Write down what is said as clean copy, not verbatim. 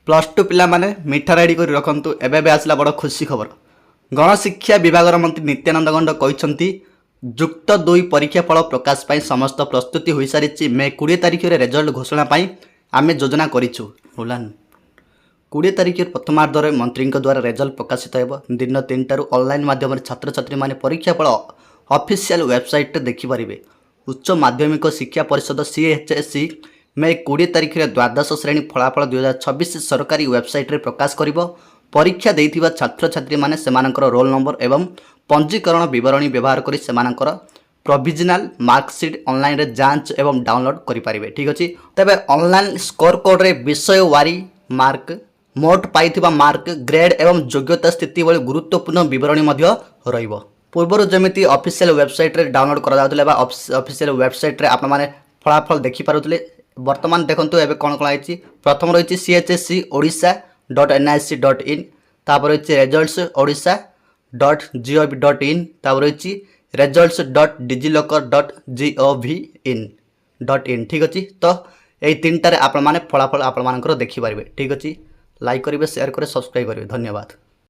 +2 पिला माने मिठा रेडी कर रखु एवं आसला बड़ खुशी खबर। गणशिक्षा विभाग मंत्री नित्यानंद गंड कहते जुक्त 2 परीक्षा फल प्रकाश पाई समस्त प्रस्तुति हो सारी मे 20 तारिख में रेजल्ट घोषणा पाई आमे योजना करिछु। 20 तारिख प्रथमार्धर मंत्री द्वारा रेजल्ट प्रकाशित हो दिन 3 ऑनलाइन माध्यम छात्र छात्री माने परीक्षा फल ऑफिशियल वेबसाइट देखिपारे। उच्च माध्यमिक शिक्षा परिषद CHSE मे 20 तारिख में द्वादश श्रेणी फलाफल 2026 सरकारी वेबसाइट रे प्रकाश करिबो। परीक्षा देइथिबा छात्र छात्री माने सेमानकर रोल नंबर एवं पंजीकरण विवरणी व्यवहार करी सेमानकर प्रोविजनल मार्कशीट ऑनलाइन रे जांच एवं डाउनलोड करि पारिबे। ठीक अछि। तबे ऑनलाइन स्कोर कोड रे विषय वारी मार्क मोट पाइथिबा मार्क ग्रेड एवं योग्यता स्थिति भली गुरुत्वपूर्ण विवरणी मध्य रहिबो। पूर्वर जमिति ऑफिशियल वेबसाइट रे डाउनलोड करा जाउतले बा ऑफिशियल वेबसाइट रे आपण माने फलाफल देखि पारुतले। वर्तमान देखंतु एबे कोन कोन आइछि। प्रथम रहिछि CHSE odisha.nic.in, तापर रहिछि results.odisha.gov.in, तापर रहिछि results.digilokar.gov.in. ठीक अछि। तो एई तीनटा रे आपण माने फलाफल आपण मानकर देखि पारिबे। ठीक अछि। लाइक करिवे, शेयर करे, सब्सक्राइब करिवे। धन्यवाद।